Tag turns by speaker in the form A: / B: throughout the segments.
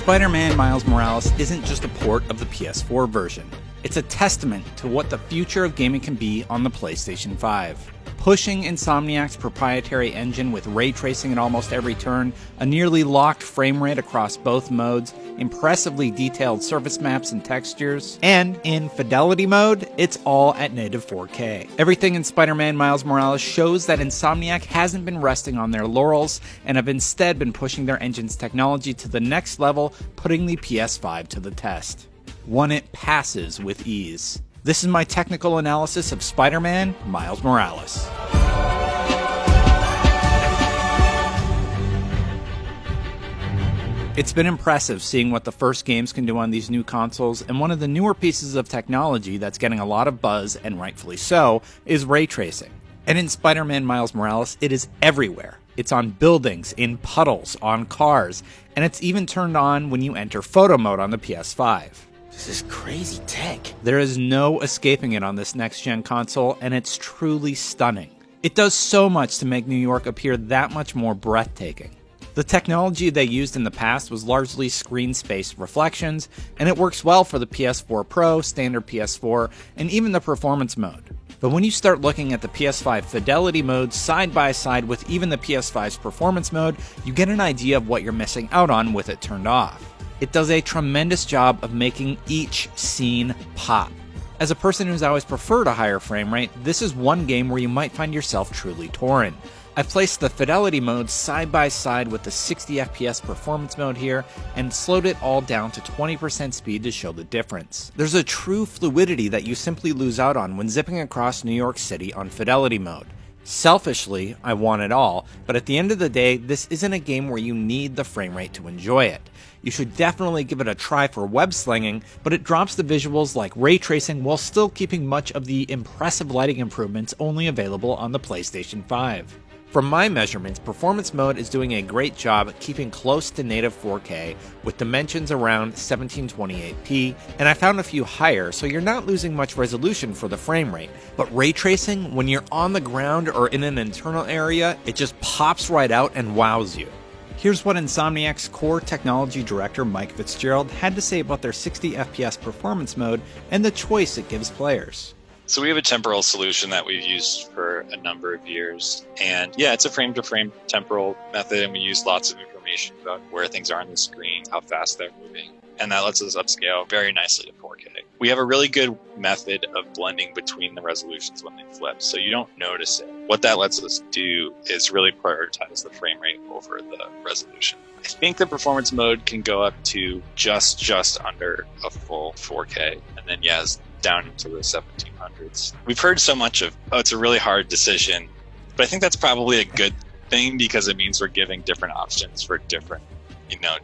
A: Spider-Man Miles Morales isn't just a port of the PS4 version. It's a testament to what the future of gaming can be on the PlayStation 5. Pushing Insomniac's proprietary engine with ray tracing at almost every turn, a nearly locked frame rate across both modes, impressively detailed surface maps and textures, and in fidelity mode, it's all at native 4K. Everything in Spider-Man Miles Morales shows that Insomniac hasn't been resting on their laurels and have instead been pushing their engine's technology to the next level, putting the PS5 to the test. One it passes with ease. This is my technical analysis of Spider-Man Miles Morales. It's been impressive seeing what the first games can do on these new consoles, and one of the newer pieces of technology that's getting a lot of buzz, and rightfully so, is ray tracing. And in Spider-Man Miles Morales, it is everywhere. It's on buildings, in puddles, on cars, and it's even turned on when you enter photo mode on the PS5.
B: This is crazy tech.
A: There is no escaping it on this next-gen console, and it's truly stunning. It does so much to make New York appear that much more breathtaking. The technology they used in the past was largely screen-spaced reflections, and it works well for the PS4 Pro, standard PS4, and even the performance mode. But when you start looking at the PS5 fidelity mode side by side with even the PS5's performance mode, you get an idea of what you're missing out on with it turned off. It does a tremendous job of making each scene pop. As a person who's always preferred a higher frame rate, this is one game where you might find yourself truly torn. I've placed the fidelity mode side by side with the 60 FPS performance mode here and slowed it all down to 20% speed to show the difference. There's a true fluidity that you simply lose out on when zipping across New York City on fidelity mode. Selfishly, I want it all, but at the end of the day, this isn't a game where you need the frame rate to enjoy it. You should definitely give it a try for web slinging, but it drops the visuals like ray tracing while still keeping much of the impressive lighting improvements only available on the PlayStation 5. From my measurements, performance mode is doing a great job keeping close to native 4K with dimensions around 1728p, and I found a few higher, so you're not losing much resolution for the frame rate. But ray tracing, when you're on the ground or in an internal area, it just pops right out and wows you. Here's what Insomniac's core technology director Mike Fitzgerald had to say about their 60 FPS performance mode and the choice it gives players.
C: So we have a temporal solution that we've used for a number of years. And yeah, it's a frame-to-frame temporal method, and we use lots of information about where things are on the screen, how fast they're moving. And that lets us upscale very nicely to 4K. We have a really good method of blending between the resolutions when they flip, so you don't notice it. What that lets us do is really prioritize the frame rate over the resolution. I think the performance mode can go up to just under a full 4K, and then down into the 1700s. We've heard so much of, it's a really hard decision, but I think that's probably a good thing because it means we're giving different options for different,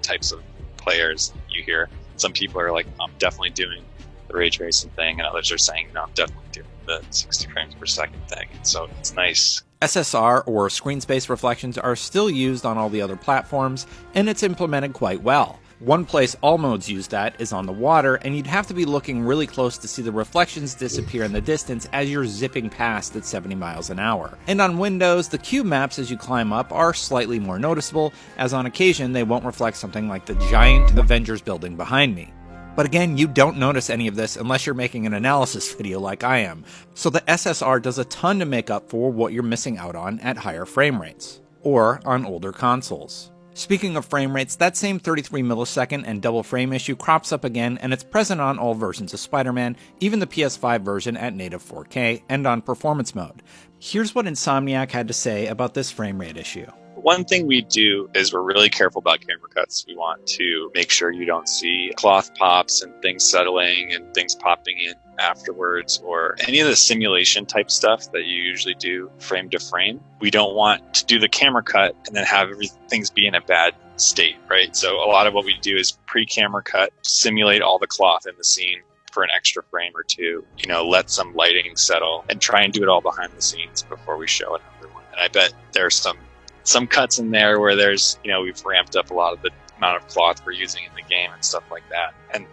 C: types of players. You hear some people are like, I'm definitely doing the ray tracing thing, and others are saying, no, I'm definitely doing the 60 frames per second thing. And so it's nice.
A: SSR, or screen space reflections, are still used on all the other platforms, and it's implemented quite well. One place all modes use that is on the water, and you'd have to be looking really close to see the reflections disappear in the distance as you're zipping past at 70 miles an hour. And on Windows, the cube maps as you climb up are slightly more noticeable, as on occasion they won't reflect something like the giant Avengers building behind me. But again, you don't notice any of this unless you're making an analysis video like I am, so the SSR does a ton to make up for what you're missing out on at higher frame rates, or on older consoles. Speaking of frame rates, that same 33 millisecond and double frame issue crops up again, and it's present on all versions of Spider-Man, even the PS5 version at native 4K, and on performance mode. Here's what Insomniac had to say about this frame rate issue.
C: One thing we do is we're really careful about camera cuts. We want to make sure you don't see cloth pops and things settling and things popping in afterwards, or any of the simulation type stuff that you usually do frame to frame. We don't want to do the camera cut and then have things be in a bad state, right? So a lot of what we do is pre-camera cut, simulate all the cloth in the scene for an extra frame or two, let some lighting settle, and try and do it all behind the scenes before we show another one. And I bet there's some cuts in there where there's, we've ramped up a lot of the amount of cloth we're using in the game and stuff like that. And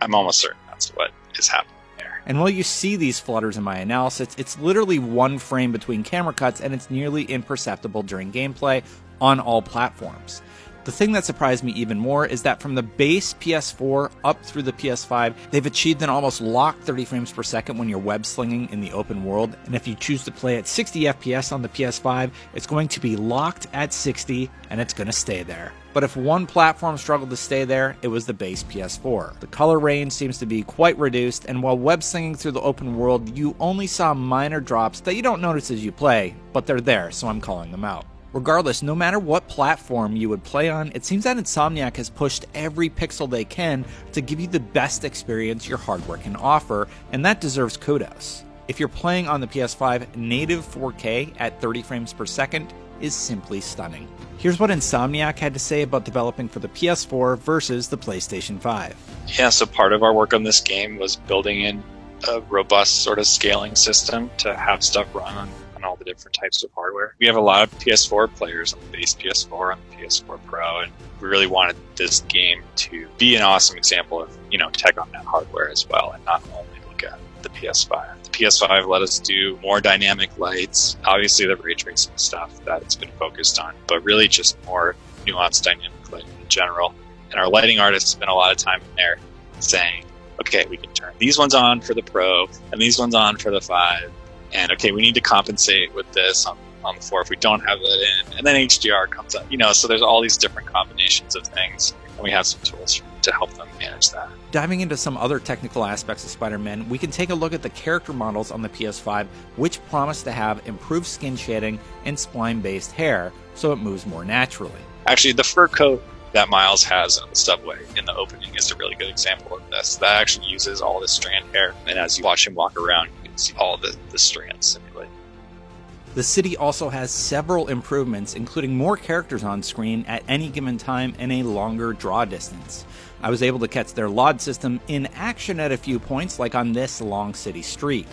C: I'm almost certain that's what is happening there.
A: And while you see these flutters in my analysis, it's literally one frame between camera cuts, and it's nearly imperceptible during gameplay on all platforms. The thing that surprised me even more is that from the base PS4 up through the PS5, they've achieved an almost locked 30 frames per second when you're web slinging in the open world, and if you choose to play at 60 FPS on the PS5, it's going to be locked at 60, and it's going to stay there. But if one platform struggled to stay there, it was the base PS4. The color range seems to be quite reduced, and while web slinging through the open world, you only saw minor drops that you don't notice as you play, but they're there, so I'm calling them out. Regardless, no matter what platform you would play on, it seems that Insomniac has pushed every pixel they can to give you the best experience your hardware can offer, and that deserves kudos. If you're playing on the PS5, native 4K at 30 frames per second is simply stunning. Here's what Insomniac had to say about developing for the PS4 versus the PlayStation 5.
C: Yeah, so part of our work on this game was building in a robust sort of scaling system to have stuff run on all the different types of hardware. We have a lot of PS4 players on the base PS4, on the PS4 Pro, and we really wanted this game to be an awesome example of, tech on that hardware as well, and not only look at the PS5. The PS5 let us do more dynamic lights, obviously the ray tracing stuff that it's been focused on, but really just more nuanced dynamic lighting in general. And our lighting artists spent a lot of time in there saying, okay, we can turn these ones on for the Pro, and these ones on for the 5, and okay, we need to compensate with this on the 4 if we don't have that in. And then HDR comes up, so there's all these different combinations of things, and we have some tools to help them manage that.
A: Diving into some other technical aspects of Spider-Man, we can take a look at the character models on the PS5, which promise to have improved skin shading and spline-based hair, so it moves more naturally.
C: Actually, the fur coat that Miles has on the subway in the opening is a really good example of this. That actually uses all the strand hair, and as you watch him walk around, see all the strands simulated.
A: The city also has several improvements, including more characters on screen at any given time and a longer draw distance. I was able to catch their LOD system in action at a few points, like on this long city street.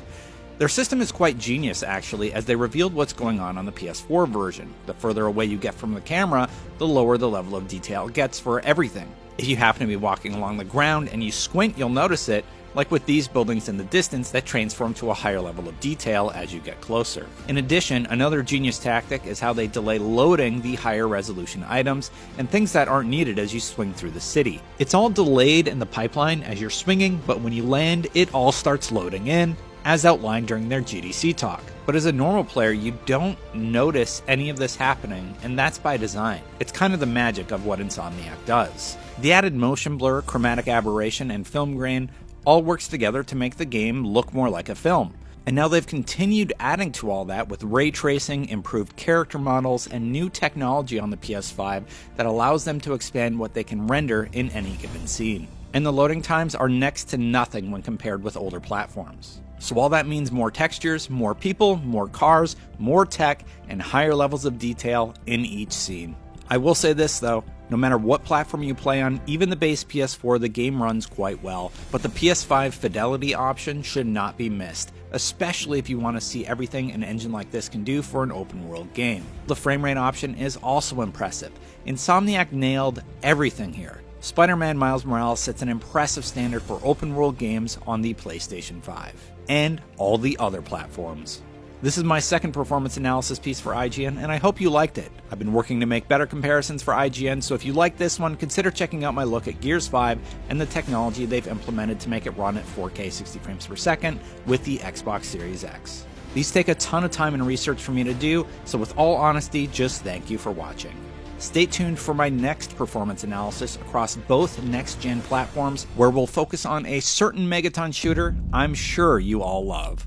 A: Their system is quite genius, actually, as they revealed what's going on the PS4 version. The further away you get from the camera, the lower the level of detail gets for everything. If you happen to be walking along the ground and you squint, you'll notice it, like with these buildings in the distance that transform to a higher level of detail as you get closer. In addition, another genius tactic is how they delay loading the higher resolution items and things that aren't needed as you swing through the city. It's all delayed in the pipeline as you're swinging, but when you land, it all starts loading in, as outlined during their GDC talk. But as a normal player, you don't notice any of this happening, and that's by design. It's kind of the magic of what Insomniac does. The added motion blur, chromatic aberration, and film grain all works together to make the game look more like a film. And now they've continued adding to all that with ray tracing, improved character models, and new technology on the PS5 that allows them to expand what they can render in any given scene. And the loading times are next to nothing when compared with older platforms. So all that means more textures, more people, more cars, more tech, and higher levels of detail in each scene. I will say this though, no matter what platform you play on, even the base PS4, the game runs quite well, but the PS5 fidelity option should not be missed, especially if you want to see everything an engine like this can do for an open world game. The frame rate option is also impressive. Insomniac nailed everything here. Spider-Man Miles Morales sets an impressive standard for open world games on the PlayStation 5, and all the other platforms. This is my second performance analysis piece for IGN, and I hope you liked it. I've been working to make better comparisons for IGN, so if you like this one, consider checking out my look at Gears 5 and the technology they've implemented to make it run at 4K 60 frames per second with the Xbox Series X. These take a ton of time and research for me to do, so with all honesty, just thank you for watching. Stay tuned for my next performance analysis across both next-gen platforms, where we'll focus on a certain Megaton shooter I'm sure you all love.